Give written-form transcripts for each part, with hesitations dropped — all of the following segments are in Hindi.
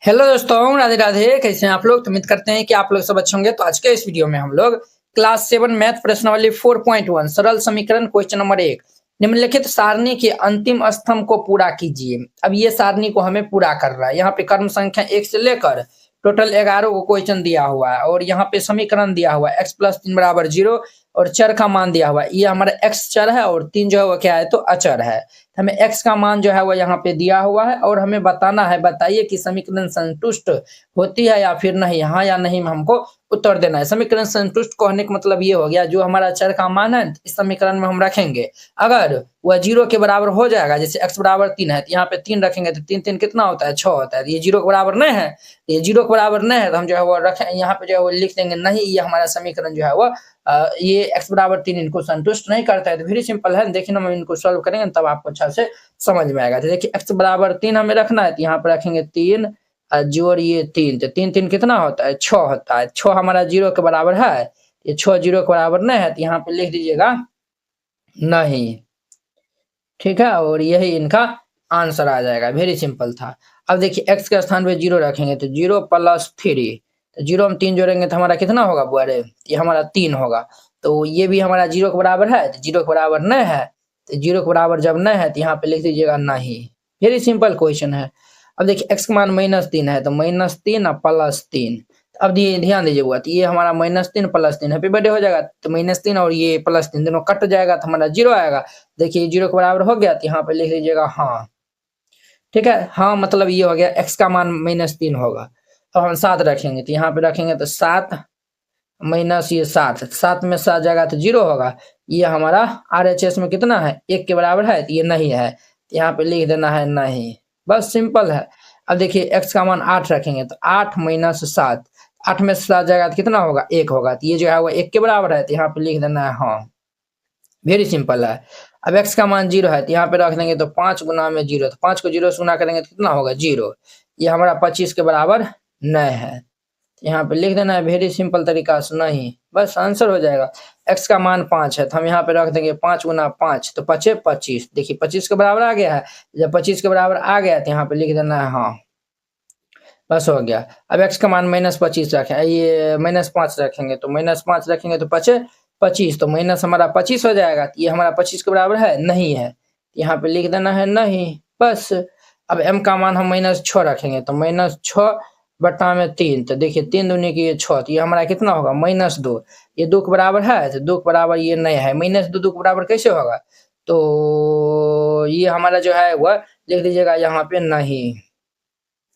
हेलो दोस्तों, राधे राधे। कैसे हैं आप लोग? तो उम्मीद करते हैं कि आप लोग सब अच्छे होंगे। तो आज के इस वीडियो में हम लोग क्लास 7 मैथ प्रश्नावली 4.1 सरल समीकरण क्वेश्चन नंबर 1 निम्नलिखित सारणी के अंतिम स्तंभ को पूरा कीजिए। अब ये सारणी को हमें पूरा कर रहा है। यहाँ पे क्रम संख्या 1 से लेकर टोटल 11 को क्वेश्चन दिया हुआ है और यहाँ पे समीकरण दिया हुआ है x+3 बराबर 0 और चर का मान दिया हुआ है। ये हमारा x चर है और 3 जो है वो क्या है तो अचर है। हमें x का मान जो है वो यहाँ पे दिया हुआ है और हमें बताना है, बताइए कि समीकरण संतुष्ट होती है या फिर नहीं, हाँ या नहीं में हमको उत्तर देना है। समीकरण संतुष्ट होने का मतलब ये हो गया, जो हमारा चर का मान है इस समीकरण में हम रखेंगे, अगर वह 0 के बराबर हो जाएगा, जैसे x बराबर 3 है तो यहाँ पे 3 रखेंगे तो 3 3 कितना होता है 6 होता है। ये 0 के बराबर नहीं है, ये 0 के बराबर नहीं है तो हम जो है वो रखें, यहाँ पे जो है वो लिख देंगे नहीं, ये हमारा समीकरण जो है वो ये x बराबर 3 इनको संतुष्ट नहीं करता है। तो वेरी सिंपल है, देखिए ना हम इनको सॉल्व करेंगे तब आपको अच्छा से समझ में आएगा। तो देखिए x बराबर 3 हमें रखना है तो यहाँ पे रखेंगे 3 जोड़ ये 3, तो 3 3 कितना होता है 6 होता है। 6 हमारा 0 के बराबर है, ये 6 0 के बराबर नहीं है तो यहाँ पे लिख दीजिएगा नहीं, ठीक है। और यही इनका आंसर आ जाएगा, वेरी सिंपल था। अब देखिए x के स्थान पे 0 रखेंगे तो 0 + 3, तो 0 हम 3 जोड़ेंगे तो हमारा कितना होगा बुआरे, ये हमारा 3 होगा। तो ये भी हमारा 0 के बराबर है, तो 0 के बराबर नहीं है, तो 0 के बराबर जब नहीं है तो यहाँ पे लिख दीजिएगा नहीं। वेरी सिंपल क्वेश्चन है। अब देखिए x का मान -3 है तो -3 और +3। अब ध्यान दीजिए बुआ, तो ये हमारा -3 + 3 हैप्पी बर्थडे हो जाएगा, तो -3 और ये +3 दोनों कट जाएगा तो हमारा 0 आएगा। देखिए 0 के बराबर हो गया तो यहाँ पे लिख दीजिएगा हाँ, ठीक है। हाँ मतलब ये हो गया x का मान -3 होगा। अब हम 7 रखेंगे तो यहाँ पे रखेंगे तो 7 माइनस ये 7, 7 में 7 जाएगा तो 0 होगा। ये हमारा RHS में कितना है 1 के बराबर है तो ये नहीं है, तो यहाँ पे लिख देना है नहीं, बस सिंपल है। अब देखिए x का मान 8 रखेंगे तो 8 - 7, 8 में 7 जाएगा तो कितना होगा 1 होगा, तो ये जो है वो 1 के बराबर है तो यहाँ पे लिख देना है हाँ, वेरी सिंपल है। अब x का मान 0 है तो यहाँ पे रख देंगे तो 5 गुना में 0, तो 5 को 0 से गुना करेंगे तो कितना होगा 0, ये हमारा 25 के बराबर नहीं है, तो यहाँ पे लिख देना है वेरी सिंपल तरीका से नहीं, बस आंसर हो जाएगा। x का मान 5 है तो हम यहाँ पे रख देंगे 5 गुना 5 तो 5 25, देखिए 25 के बराबर आ गया है। जब 25 के बराबर आ गया तो यहाँ पे लिख देना है हाँ, बस हो गया। अब x का मान -25 रखें, ये -5 रखेंगे तो -5 रखेंगे तो 5 25, तो माइनस हमारा 25 हो जाएगा, तो ये हमारा 25 के बराबर है नहीं है, यहाँ पे लिख देना है नहीं, बस। अब m का मान हम -6 रखेंगे तो -6 बटा में 3, तो देखिए 3 दूनी की 6, तो ये हमारा कितना होगा -2, ये 2 के बराबर है तो 2 के बराबर ये नहीं है, -2 2 के बराबर कैसे होगा, तो ये हमारा जो है वह लिख दीजिएगा यहाँ पे नहीं,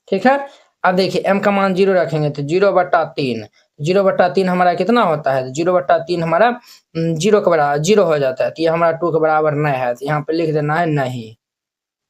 ठीक है। अब देखिए m का मान 0 रखेंगे तो 0/3, 0/3 हमारा कितना होता है, 0/3 हमारा 0 के बराबर 0 हो जाता है, तो ये हमारा 2 के बराबर नहीं है, तो यहाँ पे लिख देना है नहीं,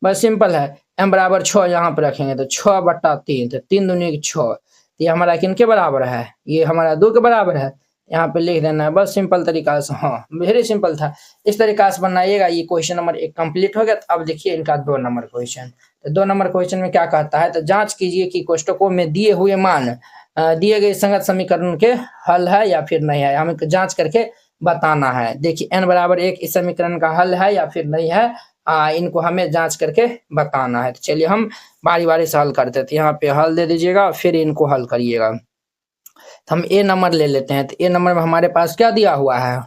बस सिंपल है। m बराबर 6 यहाँ पे रखेंगे तो 6/3, तो 3 दूनी की 6, तो ये हमारा किन के बराबर है, ये हमारा 2 के बराबर है, यहाँ पे लिख देना है, बस सिंपल तरीका से हाँ, वेरी सिंपल था। इस तरीका से बनाइएगा। ये क्वेश्चन नंबर 1 कंप्लीट हो गया। तो अब देखिए इनका 2 नंबर क्वेश्चन। तो 2 नंबर क्वेश्चन में क्या कहता है, तो जांच कीजिए कि कोष्टकों में दिए हुए मान दिए गए संगत समीकरण के हल है या फिर नहीं है, हमें जांच करके बताना है। देखिए n बराबर 1 इस समीकरण का हल है या फिर नहीं है, इनको हमें जांच करके बताना है। तो चलिए हम बारी बारी से हल करते थे। यहाँ पे हल दे दीजिएगा फिर इनको हल करिएगा। तो हम ए नंबर ले लेते हैं। तो ए नंबर में हमारे पास क्या दिया हुआ है,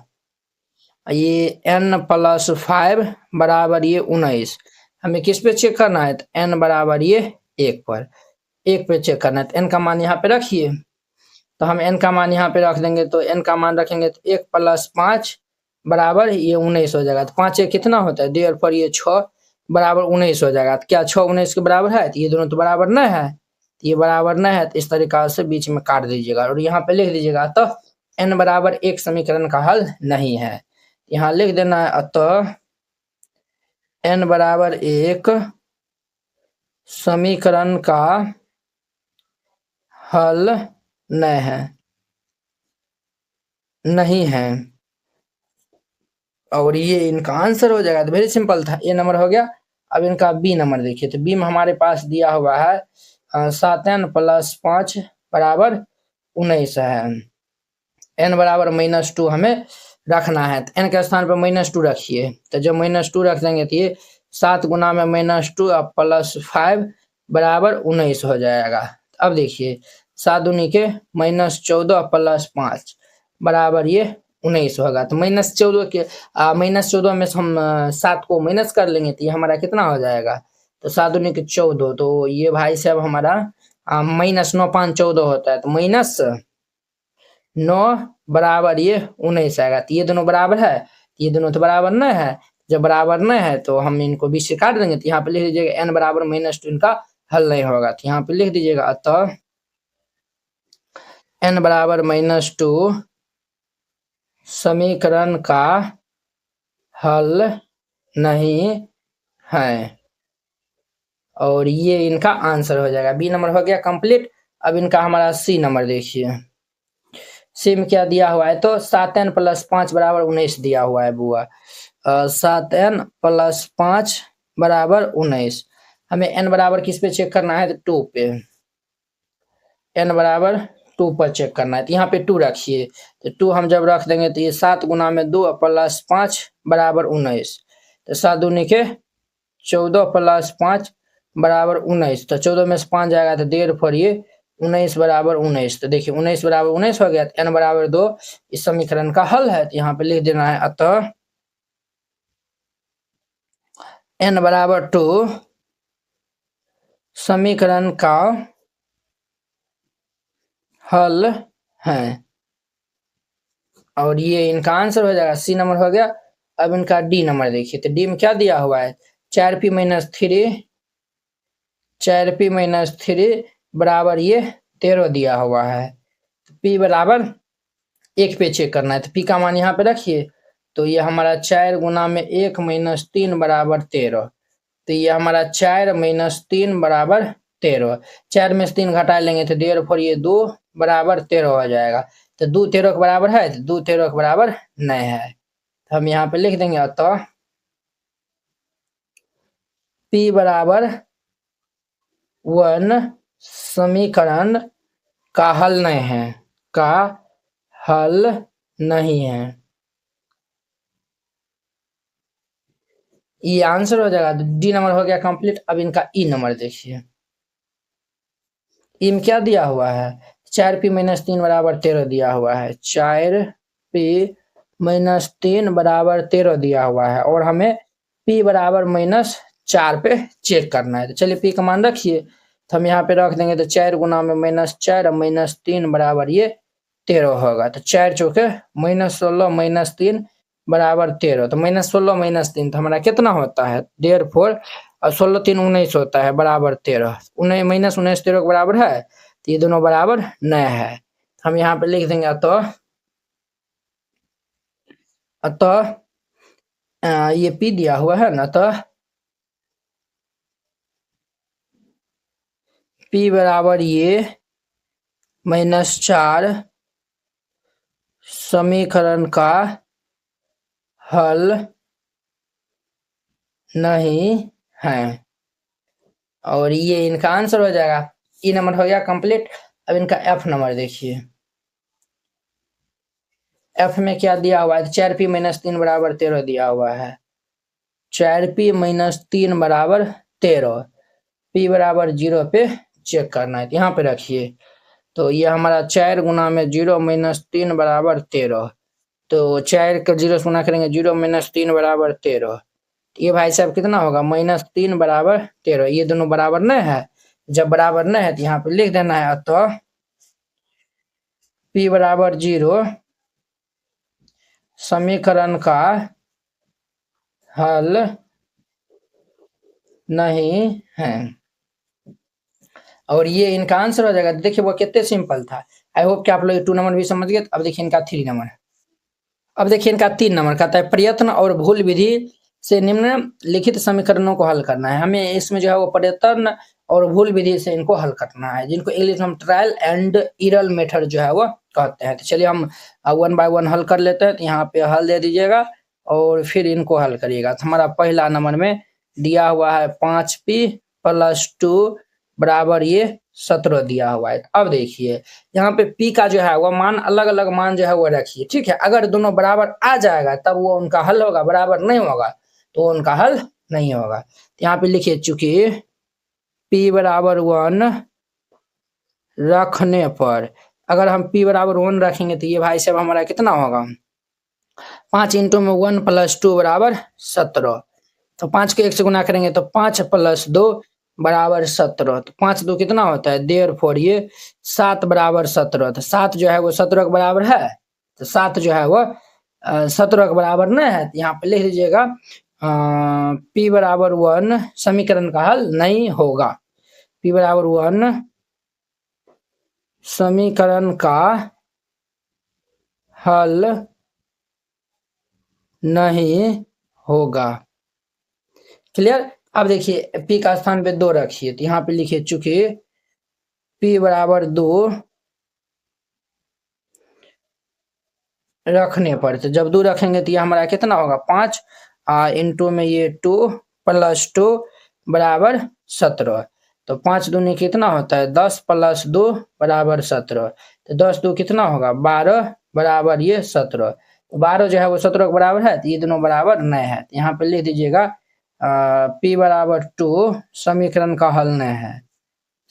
ये n+5 बराबर ये 19, हमें किस पे चेक करना है, तो n बराबर ये 1 पर, 1 पे चेक करना है। तो n का मान यहाँ पे रखिए, तो हम n का मान यहाँ पे रख देंगे, तो n का मान रखेंगे तो 1 + 5 बराबर ये 19 हो जाएगा। तो 5 कितना होता है, देर पर ये 6 बराबर 19 हो जाएगा। तो क्या 6 19 के बराबर है, तो ये दोनों तो बराबर नहीं है, तो ये बराबर नहीं है, तो इस तरीका से बीच में काट दीजिएगा और यहाँ पे लिख दीजिएगा तो n बराबर 1 समीकरण का हल नहीं है। यहाँ लिख देना है अतः n बराबर 1 समीकरण का हल नहीं है और ये इनका आंसर हो जाएगा। तो वेरी सिंपल था, ए नंबर हो गया। अब इनका बी नंबर देखिए। तो बी में हमारे पास दिया हुआ है 7n + 5 बराबर 19 है, n बराबर -2 हमें रखना है। तो n के स्थान पर -2 रखिए, तो जब -2 रख देंगे तो ये 7 गुना में -2 + 5 बराबर 19 हो जाएगा। अब देखिए 7 दूनी के -14 + 5 बराबर ये 19 होगा। तो -14 के -14 में से हम 7 को माइनस कर लेंगे तो ये हमारा कितना हो जाएगा, तो 7 दूनी के 14, तो ये भाई साहब हमारा -9 5 14 होता है, तो -9 बराबर ये 19 आएगा। तो ये दोनों बराबर है, ये दोनों तो बराबर नहीं है, जब बराबर नहीं है तो हम इनको बीच से काट देंगे। तो यहाँ पे लिख दीजिएगा n बराबर -2, इनका हल नहीं होगा। तो यहाँ पे लिख दीजिएगा अतः n बराबर -2 समीकरण का हल नहीं है, और ये इनका आंसर हो जाएगा। बी नंबर हो गया कंप्लीट। अब इनका हमारा सी नंबर देखिए, सी में क्या दिया हुआ है, तो 7n + 5 बराबर 19 दिया हुआ है बुआ। 7n + 5 बराबर 19। हमें n बराबर किस पे चेक करना है, तो 2 पे, n बराबर 2 पर चेक करना है। तो यहाँ पे 2 रखिए, तो 2 हम जब रख देंगे तो ये 7 गुना में 2 + 5 बराबर 19। तो 7 दूनी के 14 + 5 बराबर 19। तो 14 में से 5 जाएगा तो 1.5 ये 19 बराबर 19। तो देखिए 19 बराबर 19 हो गया। तो n बराबर 2 इस समीकरण का हल है। तो यहाँ पे लिख देना है अतः n बराबर 2 समीकरण का हल है, और ये इनका आंसर हो जाएगा। सी नंबर हो गया। अब इनका डी नंबर देखिए, तो डी में क्या दिया हुआ है, 4p - 3 4p - 3 बराबर ये 13 दिया हुआ है। p बराबर 1 पे चेक करना है, तो p का मान यहाँ पे रखिए। तो ये हमारा 4 गुना में 1 - 3 बराबर 13। तो ये हमारा 4 - 3 बराबर 13। 4 में से 3 घटा लेंगे तो 1.5 ये 2 बराबर 13 हो जाएगा। तो 2 13 के बराबर है, तो 2 13 के बराबर नहीं है। तो हम यहाँ पे लिख देंगे अतः p बराबर 1 समीकरण का हल नहीं है, का हल नहीं है। ये आंसर हो जाएगा। डी नंबर हो गया कंप्लीट। अब इनका ई नंबर देखिए, ई में क्या दिया हुआ है, 4p - 3 बराबर 13 दिया हुआ है। 4p - 3 बराबर 13 दिया हुआ है, और हमें p बराबर -4 पे चेक करना है। तो चलिए p का मान रखिए। तो हम यहाँ पे रख देंगे, तो 4 गुना में -4 -3 बराबर ये 13 होगा। तो 4 चौके -16 -3 बराबर 13। तो -16 -3 तो हमारा कितना होता है, 1.5 और 16 3 19 होता है बराबर 13। 19 -19 13 के बराबर है, तो ये दोनों बराबर नहीं है। हम यहाँ पे लिख देंगे अतः ये p दिया हुआ है ना, अतः p बराबर ये -4 समीकरण का हल नहीं है, और ये इनका आंसर हो जाएगा। ई नंबर हो गया कंप्लीट। अब इनका एफ नंबर देखिए, एफ में क्या दिया हुआ है, 4p - 3 बराबर 13 दिया हुआ है। 4p - 3 बराबर 13, p बराबर 0 पे चेक करना है। यहाँ पे रखिए, तो ये हमारा 4 गुना में 0 - 3 बराबर 13। तो 4 का 0 से गुना करेंगे, 0 - 3 बराबर 13। ये भाई साहब कितना होगा, -3 बराबर 13। ये दोनों बराबर नहीं है, जब बराबर नहीं है तो यहाँ पे लिख देना है अतः p बराबर 0 समीकरण का हल नहीं है, और ये इनका आंसर हो जाएगा। देखिए वो कितने सिंपल था। आई होप कि आप लोग 2 नंबर भी समझ गए। अब देखिए इनका 3 नंबर, अब देखिए इनका 3 नंबर कहता है प्रयत्न और भूल विधि से निम्नलिखित समीकरणों को हल करना है। हमें इसमें जो है वो प्रयत्न और भूल विधि से इनको हल करना है, जिनको इंग्लिश में हम ट्रायल एंड एरर मेथड जो है वो कहते हैं। तो चलिए हम 1 बाय 1 हल कर लेते हैं। तो यहाँ पे हल दे दीजिएगा और फिर इनको हल करिएगा। तो हमारा पहला नंबर में दिया हुआ है 5p + 2 बराबर ये 17 दिया हुआ है। अब देखिए यहाँ पे p का जो है वो मान अलग अलग मान जो है वो रखिए, ठीक है। अगर दोनों बराबर आ जाएगा तब वो उनका हल होगा, बराबर नहीं होगा तो उनका हल नहीं होगा। यहाँ पे लिखिए चूंकि p बराबर 1 रखने पर अगर हम p बराबर 1 रखेंगे तो ये भाई साहब हमारा कितना होगा 5 इंटू में 1 प्लस 2 बराबर 17। तो 5 को 1 से गुना करेंगे तो 5 प्लस 2 बराबर 17। तो 5 2 कितना होता है देयरफॉर ये 7 बराबर 17। तो 7 जो है वो 17 के बराबर है। तो 7 जो है वो 17 के बराबर नहीं है। तो यहाँ पे लिख लीजिएगा p बराबर 1 समीकरण का हल नहीं होगा। p बराबर 1 समीकरण का हल नहीं होगा। क्लियर। अब देखिए p का स्थान पे 2 रखिए तो यहाँ पे लिखिए चूंकि p बराबर 2 रखने पर, तो जब 2 रखेंगे तो ये हमारा कितना होगा 5 इंटू में ये 2 प्लस 2 बराबर 17। तो 5 दूनी कितना होता है 10 प्लस 2 बराबर 17। तो 10 2 कितना होगा 12 बराबर ये 17। तो 12 जो है वो 17 के बराबर है तो ये दोनों बराबर नहीं है। तो यहाँ पे लिख दीजिएगा p बराबर 2 समीकरण का हल नहीं है।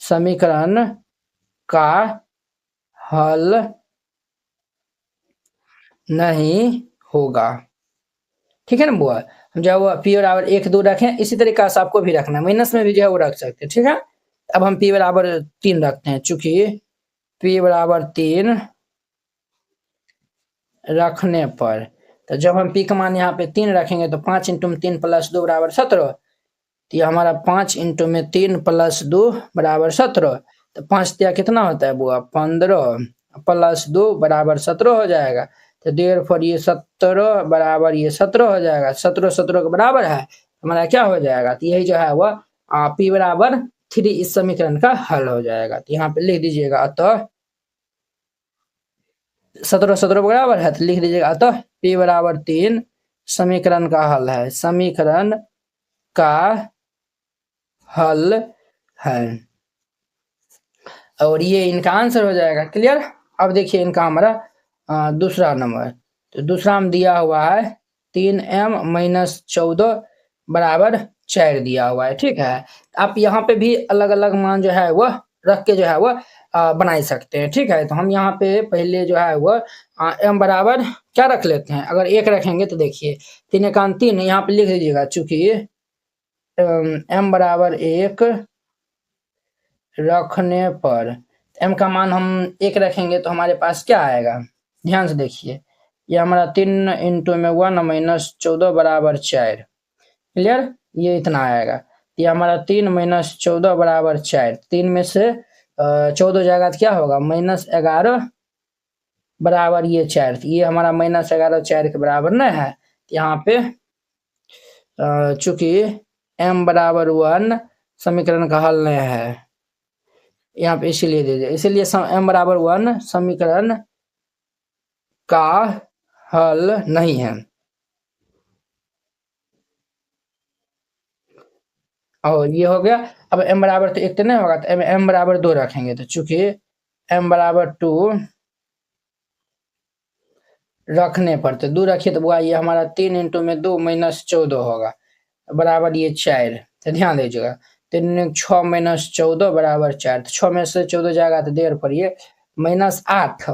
समीकरण का हल नहीं होगा। ठीक है ना बुआ। हम जो है वो p बराबर 1 2 रखें, इसी तरीके से आपको भी रखना है, माइनस में भी जो है वो रख सकते हैं। ठीक है। अब हम p बराबर 3 रखते हैं, चूंकि p बराबर 3 रखने पर, तो जब हम p का मान यहाँ पे 3 रखेंगे तो 5 इंटू में 3 प्लस 2 बराबर 17। तो ये हमारा 5 इंटू में 3 प्लस 2 बराबर 17। तो 5 दिया कितना होता है बुआ 15 प्लस 2 बराबर 17 हो जाएगा। तो देयरफॉर ये 17 बराबर ये 17 हो जाएगा। 17 17 के बराबर है, हमारा क्या हो जाएगा तो यही जो है वह p बराबर 3 इस समीकरण का हल हो जाएगा। तो यहाँ पे लिख दीजिएगा अतः 17 17 बराबर है तो लिख दीजिएगा अतः p बराबर 3 समीकरण का हल है। समीकरण का हल है और ये इनका आंसर हो जाएगा। क्लियर। अब देखिए इनका हमारा दूसरा नंबर, तो दूसरा में दिया हुआ है 3m माइनस 14 बराबर 4 दिया हुआ है। ठीक है। आप यहाँ पे भी अलग अलग मान जो है वह रख के जो है वह बना सकते हैं। ठीक है। तो हम यहाँ पे पहले जो है वह m बराबर क्या रख लेते हैं, अगर 1 रखेंगे तो देखिए 3 एकान 3 यहाँ पे लिख लीजिएगा, चूंकि m बराबर 1 रखने पर m का मान हम 1 रखेंगे तो हमारे पास क्या आएगा, ध्यान से देखिए ये हमारा 3 इंटू में 1 माइनस 14 बराबर 4। क्लियर। ये इतना आएगा। ये हमारा 3 माइनस 14 बराबर 4। 3 में से 14 जाएगा तो क्या होगा -11 बराबर ये 4। तो ये हमारा -11 4 के बराबर नहीं है। यहाँ पे चूंकि m बराबर 1 समीकरण का हल नहीं है, यहाँ पे इसीलिए दे दिया, इसीलिए m बराबर 1 समीकरण का हल नहीं है। और ये हो गया। अब m बराबर तो 1 तो नहीं होगा तो m बराबर 2 रखेंगे, तो चूंकि m बराबर 2 रखने पर, तो 2 रखिए तो बुआ ये हमारा 3 इंटू में 2 माइनस 14 होगा बराबर ये 4। तो ध्यान दीजिएगा 3 6 माइनस 14 बराबर 4। तो 6 में से 14 जाएगा तो देर पर ये -8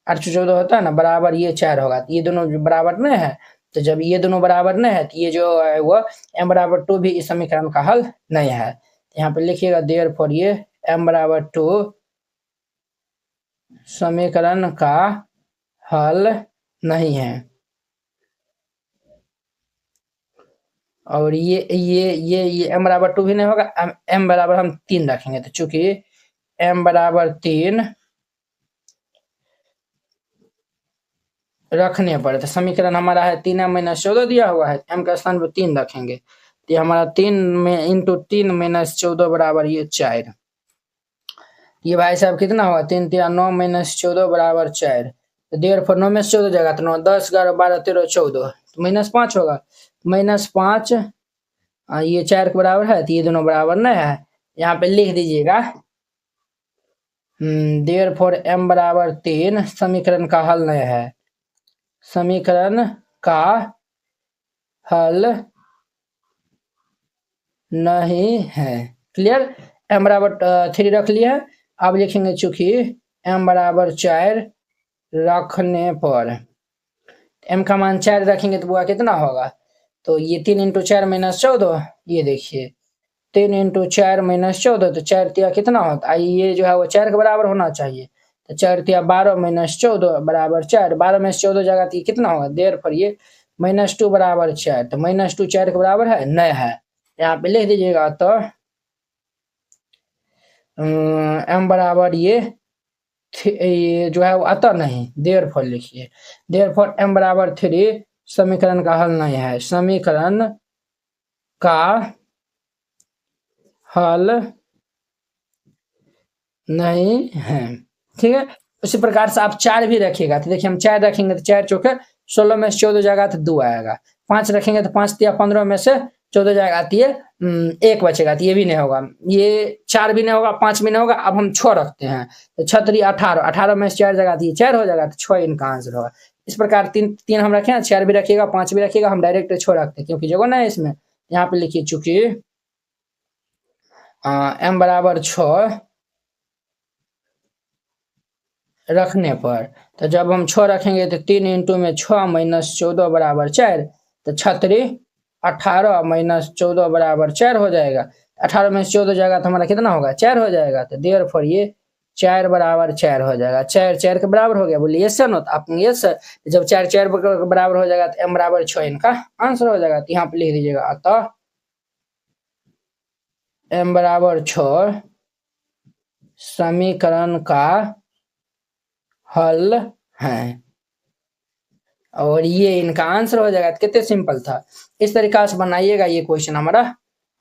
8 से 14 होता है ना बराबर ये 4 होगा। तो ये दोनों बराबर नहीं है। तो जब ये दोनों बराबर नहीं है तो ये जो है वो m बराबर 2 भी इस समीकरण का हल नहीं है। तो यहाँ पे लिखिएगा देर पर ये m बराबर 2 समीकरण का हल नहीं है। और ये m बराबर 2 भी नहीं होगा। m बराबर हम 3 रखेंगे, तो चूंकि m बराबर 3 रखने पर, तो समीकरण हमारा है 3m माइनस 14 दिया हुआ है, m का स्थान पर 3 रखेंगे तो हमारा 3 में इंटू 3 माइनस 14 बराबर ये 4। ये भाई साहब कितना होगा 3 3 9 माइनस 14 बराबर 4। तो देर पर 9 में से 14 जाएगा तो 9 10 11 12 13 14 तो -5 होगा। -5 ये 4 के बराबर है तो ये दोनों बराबर नहीं है। यहाँ पे लिख दीजिएगा देर फॉर m बराबर 3 समीकरण का हल नहीं है। समीकरण का हल नहीं है। क्लियर। m बराबर 3 रख लिया है। अब लिखेंगे चूंकि m बराबर 4 रखने पर m का मान 4 रखेंगे तो बुआ कितना होगा, तो ये 3 इंटू 4 माइनस 14, ये देखिए 3 इंटू 4 माइनस 14, तो 4 तिया कितना होता है, ये जो है वो 4 के बराबर होना चाहिए, तो 4 तिया 12 माइनस 14 बराबर 4, 12 में से 14 जाएगा तो ये कितना होगा, देर पर ये -2 बराबर 4, तो -2 4 के बराबर है, नहीं है, यहाँ पे लिख दीजिएगा। तो m बराबर ये जो है वो अतः नहीं, देर फॉर लिखिए, देर फॉर m बराबर 3 समीकरण का हल नहीं है, समीकरण का हल नहीं है, ठीक है। उसी प्रकार से आप 4 भी रखिएगा, तो देखिए हम 4 रखेंगे तो 4 चौके 16 में से 14 जाएगा तो 2 आएगा, 5 रखेंगे तो 5 तिया 15 में से 14 जाएगा तो ये 1 बचेगा, तो ये भी नहीं होगा, ये 4 भी नहीं होगा, 5 भी नहीं होगा। अब हम 6 रखते हैं, तो 6 3 18, 18 में से 4 जाएगा तो ये 4 हो जाएगा, तो 6 इनका आंसर होगा। इस प्रकार तीन हम रखे हैं, 4 भी रखिएगा, 5 भी रखिएगा, हम डायरेक्ट 6 रखते हैं क्योंकि जगह ना है इसमें। यहाँ पे लिखिए चूंकि m बराबर 6 रखने पर, तो जब हम 6 रखेंगे तो 3 इंटू में 6 माइनस 14 बराबर 4, तो 6 18 माइनस 14 बराबर 4 हो जाएगा, 18 में से 14 जाएगा तो हमारा कितना होगा, 4 हो जाएगा, तो देयर फॉर ये 4 बराबर 4 हो जाएगा, 4 4 के बराबर हो गया, बोलिए यस सर, नो तो आप यस सर, जब 4 4 के बराबर हो जाएगा तो m बराबर 6 इनका आंसर हो जाएगा। तो यहाँ पे लिख दीजिएगा अतः m बराबर 6 समीकरण का हल है, और ये इनका आंसर हो जाएगा। कितने सिंपल था, इस तरीका से बनाइएगा। ये क्वेश्चन हमारा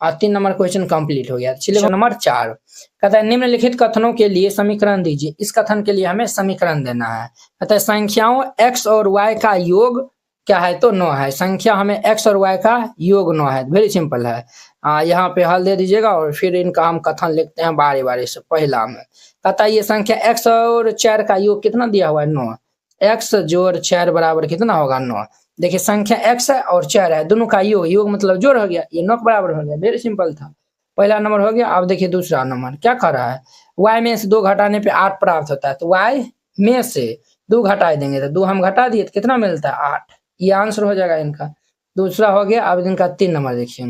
3 नंबर क्वेश्चन कंप्लीट हो गया। चलिए नंबर 4 कहता है निम्नलिखित कथनों के लिए समीकरण दीजिए। इस कथन के लिए हमें समीकरण देना है। कहता है संख्याओं x और y का योग क्या है, तो 9 है। संख्या हमें x और y का योग 9 है, वेरी सिंपल है। यहाँ पे हल दे दीजिएगा और फिर इनका हम कथन लिखते हैं बारी बारी से। पहला में कहता है ये संख्या x और 4 का योग कितना दिया हुआ है, 9, x जोड़ 4 बराबर कितना होगा, 9। देखिए संख्या x है और 4 है, दोनों का योग, योग मतलब जोड़ हो गया, ये 9 के बराबर हो गया, वेरी सिंपल था। पहला नंबर हो गया। अब देखिए दूसरा नंबर क्या कर रहा है, y में से 2 घटाने पे 8 प्राप्त होता है, तो y में से 2 घटा देंगे तो 2 हम घटा दिए तो कितना मिलता है, 8, ये आंसर हो जाएगा इनका। दूसरा हो गया। अब इनका 3 नंबर देखिए,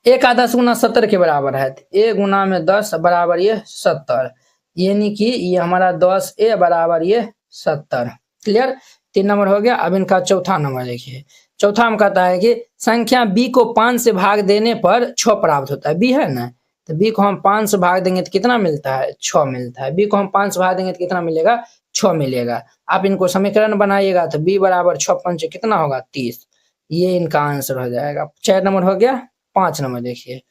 एक का 10 गुना 70 के बराबर है, a गुना में 10 बराबर ये 70, यानी कि ये हमारा 10a बराबर ये 70। क्लियर, 3 नंबर हो गया। अब इनका चौथा नंबर देखिए, चौथा हम कहता है कि संख्या b को 5 से भाग देने पर 6 प्राप्त होता है। b है ना, तो b को हम 5 से भाग देंगे तो कितना मिलता है, 6 मिलता है। b को हम 5 से भाग देंगे तो कितना मिलेगा, 6 मिलेगा। आप इनको समीकरण बनाइएगा तो b बराबर 6 5 कितना होगा, 30, ये इनका आंसर हो जाएगा। 4 नंबर हो गया। 5 नंबर देखिए,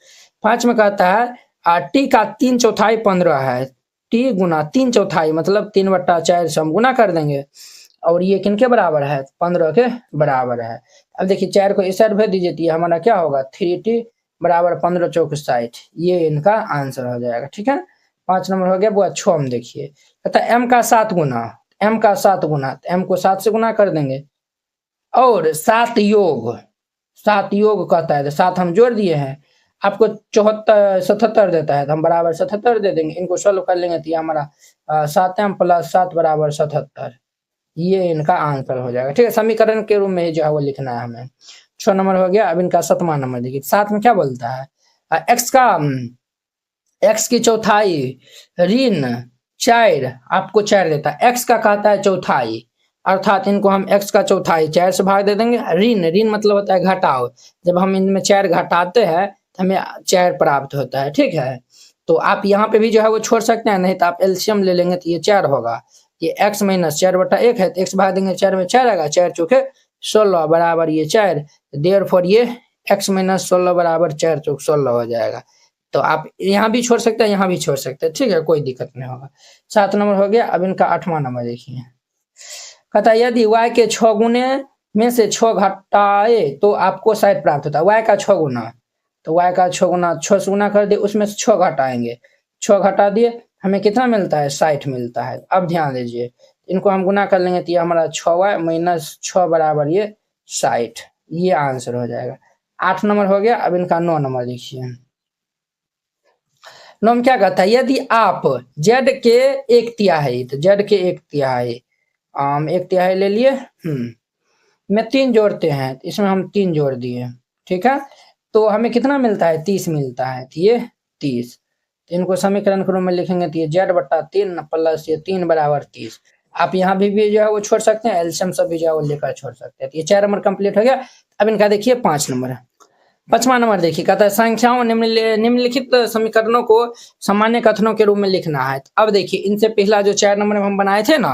5 में कहता है टी का 3/4 15 है, टी गुना 3/4 मतलब 3/4 से हम गुना कर देंगे, और ये किनके बराबर है, 15 के बराबर है। अब देखिए 4 को इस साइड भेज दीजिए तो ये हमारा क्या होगा, 3t बराबर 15 चौक 60, ये इनका आंसर हो जाएगा। ठीक है, 5 नंबर हो गया। वो 6 में देखिए, कहता है m का 7 गुना, m का 7 गुना, m को 7 से गुना कर देंगे, और 7 योग, 7 योग कहता है तो 7 हम जोड़ दिए हैं, आपको 77 देता है तो हम बराबर 77 दे देंगे। इनको सॉल्व कर लेंगे तो ये हमारा 7m + 7 बराबर 77, ये इनका आंसर हो जाएगा। ठीक है, समीकरण के रूप में जो है वो लिखना है हमें। 6 नंबर हो गया। अब इनका 7वां नंबर देखिए, 7 में क्या बोलता है, x की चौथाई ऋण 4 आपको 4 देता है, x का कहता है चौथाई, अर्थात इनको हम x का चौथाई 4 से भाग दे देंगे। ऋण मतलब होता है घटाओ, जब हम इनमें 4 घटाते हैं तो हमें 4 प्राप्त होता है। ठीक है, तो आप यहाँ पे भी जो है वो छोड़ सकते हैं, नहीं तो आप एलसीएम ले लेंगे तो ये 4 होगा, ये x - 4/1 है, तो x भाग देंगे 4 में 4 आएगा, 4 चौके 16 बराबर ये 4, देयरफॉर ये x - 16 बराबर 4 चौक 16 हो जाएगा। तो आप यहाँ भी छोड़ सकते हैं, यहाँ भी छोड़ सकते हैं, ठीक है, कोई दिक्कत नहीं होगा। 7 नंबर हो गया। अब इनका 8वां नंबर देखिए, कहता है यदि y के 6 गुने में से 6 घटाए तो आपको 60 प्राप्त होता है। y का 6 गुना, तो y का 6 गुना 6 से गुना कर दिए, उसमें से 6 घटाएंगे, 6 घटा दिए, हमें कितना मिलता है, 60 मिलता है। अब ध्यान दीजिए, इनको हम गुना कर लेंगे तो ये हमारा 6y - 6 बराबर ये 60, ये आंसर हो जाएगा। 8 नंबर हो गया। अब इनका 9 नंबर देखिए, नॉर्म क्या कहता है, यदि आप जेड के एक तिहाई, तो जेड के एक तिहाई, एक तिहाई ले लिए, में 3 जोड़ते हैं, तो इसमें हम 3 जोड़ दिए, ठीक है, तो हमें कितना मिलता है, 30 मिलता है, तो ये 30, तो इनको समीकरण के रूप में लिखेंगे, तो ये जेड बट्टा 3 प्लस ये 3 बराबर 30। आप यहाँ भी जो है वो छोड़ सकते हैं, एलसीएम सब भी जो है वो लेकर छोड़ सकते हैं। तो ये 4 नंबर कंप्लीट हो गया। अब इनका देखिए 5 नंबर है। 5वां नंबर देखिए, कहता है संख्याओं निम्नलिखित समीकरणों को सामान्य कथनों के रूप में लिखना है। अब देखिए इनसे पहला जो 4 नंबर में हम बनाए थे ना,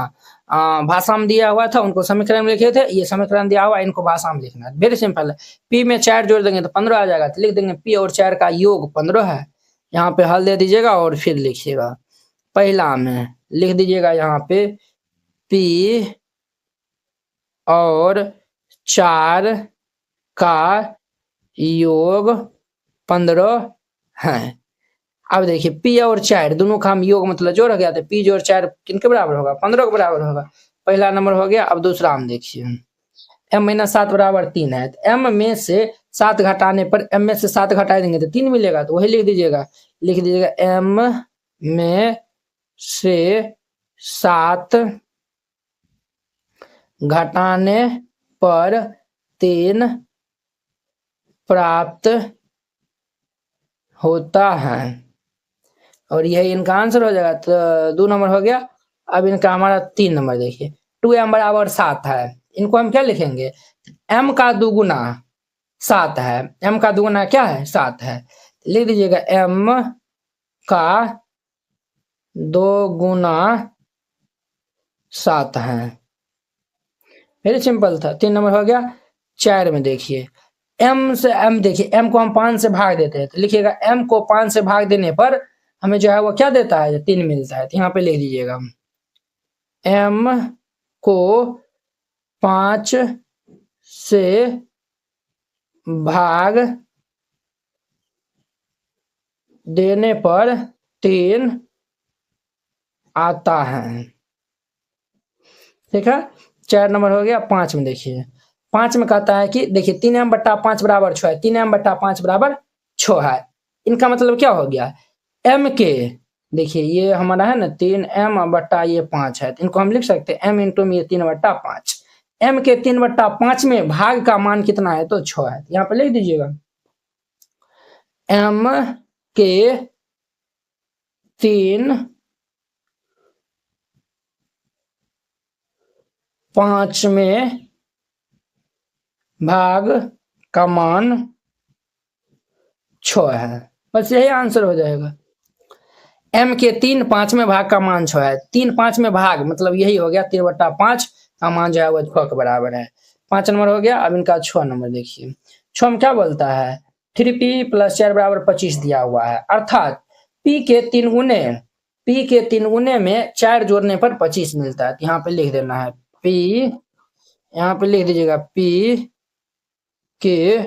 भाषा में दिया हुआ था, उनको समीकरण में लिखे थे, ये समीकरण दिया हुआ, इनको भाषा में लिखना है। वेरी सिंपल है, पी में 4 जोड़ देंगे तो 15 आ जाएगा, तो लिख देंगे पी और 4 का योग 15 है। यहाँ पे हल दे दीजिएगा और फिर लिखिएगा। पहला में लिख दीजिएगा यहाँ पे पी और 4 का योग 15 है। अब देखिए पी और 4 दोनों का हम योग मतलब जोड़ हो गया, तो पी जोड़ 4 किनके बराबर होगा, 15 के बराबर होगा। पहला नंबर हो गया। अब दूसरा हम देखिए, m माइनस 7 बराबर 3 है, तो m में से 7 घटाने पर, m में से 7 घटा देंगे तो 3 मिलेगा, तो वही लिख दीजिएगा m में से 7 घटाने पर 3 प्राप्त होता है, और यही इनका आंसर हो जाएगा। तो 2 नंबर हो गया। अब इनका हमारा 3 नंबर देखिए, 2m बराबर 7 है, इनको हम क्या लिखेंगे, m का दुगुना 7 है, m का दुगुना क्या है, 7 है, लिख दीजिएगा m का 2 गुना 7 है। वेरी सिंपल था। 3 नंबर हो गया। 4 में देखिए, m से m, देखिए m को हम 5 से भाग देते हैं, तो लिखिएगा m को 5 से भाग देने पर हमें जो है वो क्या देता है, 3 मिलता है, तो यहाँ पे लिख दीजिएगा m को 5 से भाग देने पर 3 आता है, ठीक है। 4 नंबर हो गया। 5 में देखिए, 5 में कहता है कि देखिए 3m बट्टा 5 बराबर 6 है, 3m बट्टा 5 बराबर 6 है। इनका मतलब क्या हो गया, m के, देखिए ये हमारा है ना 3m बट्टा ये 5 है, तो इनको हम लिख सकते हैं m इंटू में ये 3 बट्टा 5, m के 3 बट्टा 5 में भाग का मान कितना है, तो 6 है, यहाँ पे लिख दीजिएगा m के 3 5 में भाग का मान 6 है, बस यही आंसर हो जाएगा। m के 3 5 में भाग का मान 6 है, 3 5 में भाग मतलब यही हो गया, 3 बट्टा 5 का मान जो है वो 6 के बराबर है। 5 नंबर हो गया। अब इनका 6 नंबर देखिए, 6 में क्या बोलता है, 3p प्लस 4 बराबर 25 दिया हुआ है, अर्थात p के 3 गुने में 4 जोड़ने पर 25 मिलता है, तो यहाँ पे लिख देना है p, यहाँ पे लिख दीजिएगा p के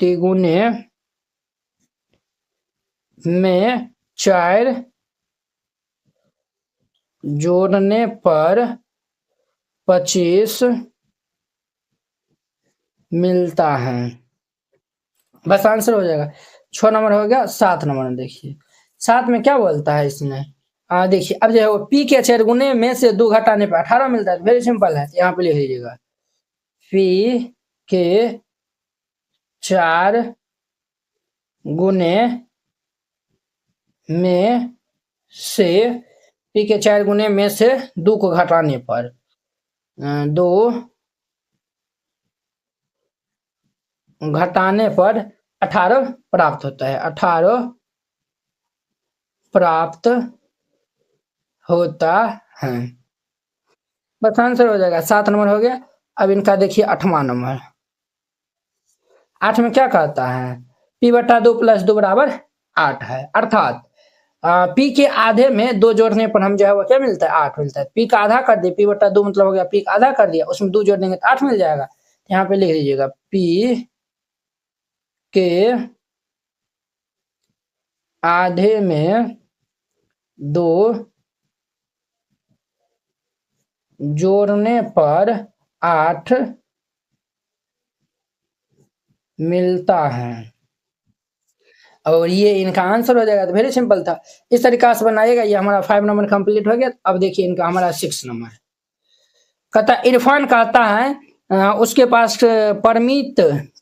3 गुने में 4 जोड़ने पर 25 मिलता है, बस आंसर हो जाएगा। 6 नंबर हो गया। 7 नंबर में देखिए, 7 में क्या बोलता है इसने, देखिए अब जो है वो पी के 4 गुने में से 2 घटाने पर 18 मिलता है, वेरी सिंपल है, यहाँ पे लिख लीजिएगा पी के 4 गुने में से, पी के 4 गुने में से 2 को घटाने पर 2 घटाने पर 18 प्राप्त होता है, 18 प्राप्त होता है, बस आंसर हो जाएगा। 7 नंबर हो गया। अब इनका देखिए 8वां नंबर। 8 में क्या कहता है, p बटा 2 प्लस 2 बराबर 8 है, अर्थात p के आधे में 2 जोड़ने पर हम जो है वो क्या मिलता है, 8 मिलता है। p का आधा कर दिए, p बटा 2 मतलब हो गया p का आधा कर दिया, उसमें 2 जोड़ देंगे तो 8 मिल जाएगा, यहाँ पे लिख दीजिएगा p के आधे में 2 जोड़ने पर 8 मिलता है। और ये इनका आंसर हो जाएगा। तो वेरी सिंपल था, इस तरीका से बनाइएगा। ये हमारा 5 नंबर कंप्लीट हो गया। अब देखिए इनका हमारा 6 नंबर कहता इरफान कहता है उसके पास परमित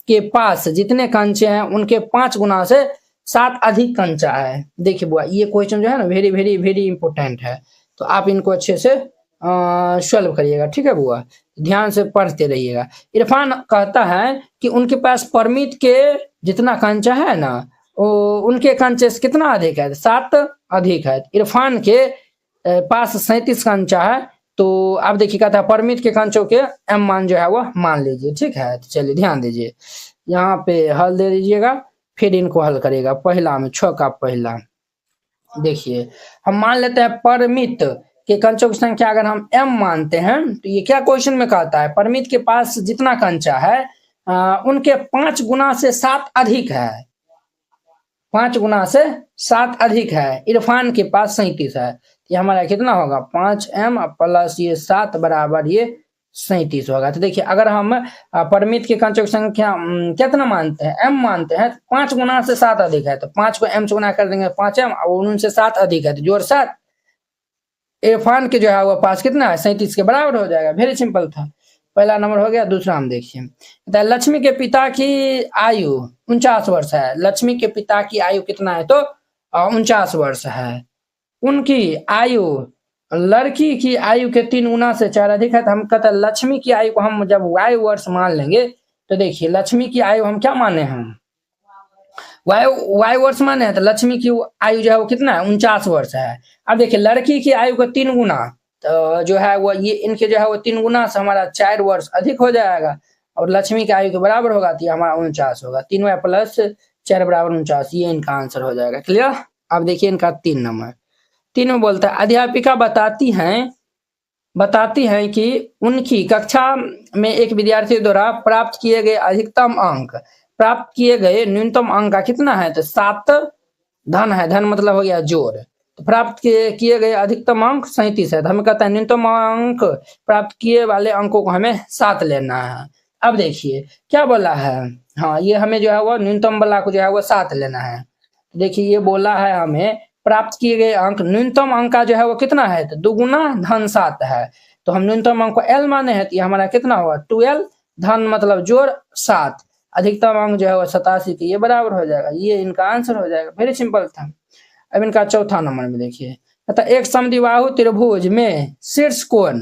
के पास जितने कंचे हैं उनके 5 गुना से 7 अधिक कंचा है। देखिए बुआ, ये क्वेश्चन जो है ना वेरी वेरी वेरी इंपॉर्टेंट है, तो आप इनको अच्छे से सॉल्व करिएगा, ठीक है बुआ, ध्यान से पढ़ते रहिएगा। इरफान कहता है कि उनके पास परमित के जितना कंचा है ना उनके कंचे से कितना अधिक है, 7 अधिक है। इरफान के पास 37 कंचा है, तो आप देखिए कहता है परमित के कंचों के एम मान जो है वो मान लीजिए, ठीक है। तो चलिए ध्यान दीजिए, यहाँ पे हल दे दीजिएगा, फिर इनको हल करेगा। पहला में 6 का पहला देखिए, हम मान लेते हैं परमित के कंचों की संख्या अगर हम m मानते हैं, तो ये क्या क्वेश्चन में कहता है परमित के पास जितना कंचा है उनके 5 गुना से 7 अधिक है, 5 गुना से 7 अधिक है। इरफान के पास 37 है, ये हमारा कितना होगा 5m प्लस ये 7 बराबर ये 37 होगा। तो देखिए अगर हम परमित के कंचों की संख्या कितना मानते हैं, m मानते हैं, 5 गुना से 7 अधिक है, तो 5 को m से गुना कर देंगे 5m और उनसे 7 अधिक है, तो जोड़ 7। इरफान के जो है वो पास कितना है 37 के बराबर हो जाएगा। वेरी सिंपल था, पहला नंबर हो गया। दूसरा हम देखिए, लक्ष्मी के पिता की आयु 49 वर्ष है। लक्ष्मी के पिता की आयु कितना है, तो 49 वर्ष है। उनकी आयु लड़की की आयु के 3 गुना से 4 अधिक है। तो हम कहते हैं लक्ष्मी की आयु को हम जब वायु वर्ष मान लेंगे, तो देखिए लक्ष्मी की आयु हम क्या माने हैं, वायु वर्ष माने हैं, तो लक्ष्मी की आयु जो है वो कितना है 49 वर्ष है। अब देखिए लड़की की आयु का 3 गुना, तो जो है वो ये इनके जो है वो 3 गुना से हमारा 4 वर्ष अधिक हो जाएगा, और लक्ष्मी की आयु के बराबर होगा, तो हमारा 49 होगा। 3 प्लस 4 बराबर 49, ये इनका आंसर हो जाएगा। क्लियर। अब देखिए इनका 3 नंबर, 3 में बोलता है अध्यापिका बताती हैं कि उनकी कक्षा में एक विद्यार्थी द्वारा प्राप्त किए गए अधिकतम अंक प्राप्त किए गए न्यूनतम अंक का कितना है, तो 7 धन है, धन मतलब हो गया जोड़। तो प्राप्त किए गए अधिकतम अंक 37 है, तो हमें कहता है न्यूनतम अंक प्राप्त किए वाले अंकों को हमें 7 लेना है। अब देखिए क्या बोला है, हाँ ये हमें जो है वो न्यूनतम वाला को जो है वो 7 लेना है। तो देखिए ये बोला है हमें प्राप्त किए गए अंक, न्यूनतम अंक का जो है वो कितना है, तो 2 गुना धन 7 है, तो हम न्यूनतम अंक को l माने हैं, तो ये हमारा कितना हुआ 2l धन मतलब जोड़ 7, अधिकतम अंक जो है वो 87 के ये बराबर हो जाएगा। ये इनका आंसर हो जाएगा। वेरी सिंपल था। अब इनका चौथा नंबर में देखिए, अतः एक समद्विबाहु त्रिभुज में शीर्ष कोण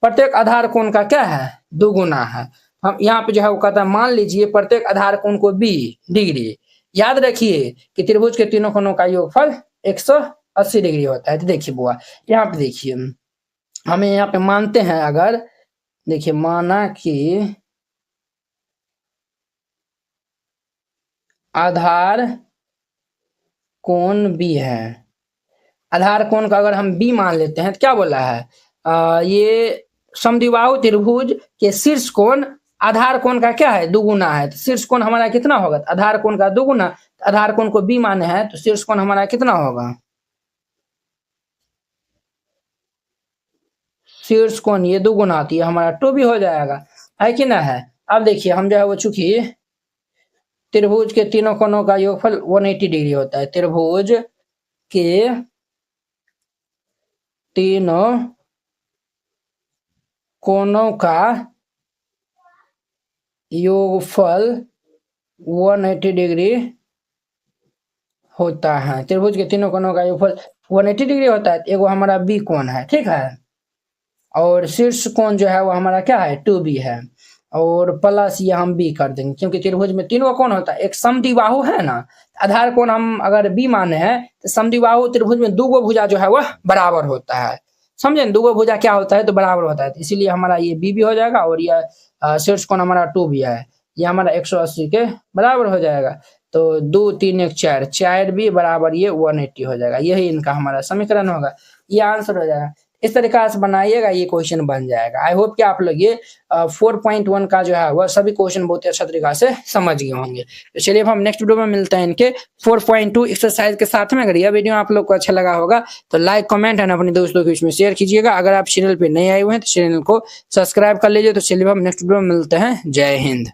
प्रत्येक आधार कोण का क्या है 2 गुना है। हम यहाँ पे जो है वो कहता है मान लीजिए प्रत्येक आधार कोण को b डिग्री, याद रखिए कि त्रिभुज के तीनों कोणों का योगफल 180 डिग्री होता है। तो देखिए बुआ यहाँ पे देखिए हमें यहाँ पे मानते हैं, अगर देखिए माना कि आधार कोण b है, आधार कोण का अगर हम b मान लेते हैं तो क्या बोला है ये समद्विबाहु त्रिभुज के शीर्ष कोण आधार कोण का क्या है 2 गुना है। तो शीर्ष कोण हमारा कितना होगा, तो आधार कोण का 2 गुना, तो आधार कोण को b माने हैं, तो शीर्ष कोण हमारा कितना होगा, शीर्ष कोण ये 2 गुना आती है हमारा 2 भी हो जाएगा, है कि ना है। अब देखिए हम जो है वो चूंकि त्रिभुज के तीनों कोणों का योगफल 180 डिग्री होता है, त्रिभुज के तीनों कोणों का योगफल 180 डिग्री होता है। त्रिभुज के तीनों कोणों का योगफल 180 डिग्री होता है। एगो हमारा बी कोण है, ठीक है, और शीर्ष कोण जो है वो हमारा क्या है 2b है, और प्लस ये हम b कर देंगे, क्योंकि त्रिभुज में तीनों कोण होता है। एक समद्विबाहु है ना, आधार कोण हम अगर b माने हैं, तो समद्विबाहु त्रिभुज में 2 भुजा जो है वह बराबर होता है, समझे, 2 भुजा क्या होता है तो बराबर होता है, तो इसीलिए हमारा ये b भी हो जाएगा, और यह शीर्ष कोण हमारा 2b है, ये हमारा 180 के बराबर हो जाएगा। तो 2 3 1 4, 4b बराबर ये 180 हो जाएगा। यही इनका हमारा समीकरण होगा, ये आंसर हो जाएगा। इस तरीका से बनाइएगा, ये क्वेश्चन बन जाएगा। आई होप कि आप लोग ये 4.1 का जो है वह सभी क्वेश्चन बहुत अच्छा तरीका से समझ गए होंगे। तो चलिए अब हम नेक्स्ट वीडियो में मिलते हैं इनके 4.2 एक्सरसाइज के साथ में। अगर यह वीडियो आप लोग को अच्छा लगा होगा तो लाइक कमेंट एंड अपने दोस्तों के बीच में शेयर कीजिएगा। अगर आप चैनल पे नए आए हुए हैं तो चैनल को सब्सक्राइब कर लीजिए। तो चलिए हम नेक्स्ट वीडियो में मिलते हैं। जय हिंद।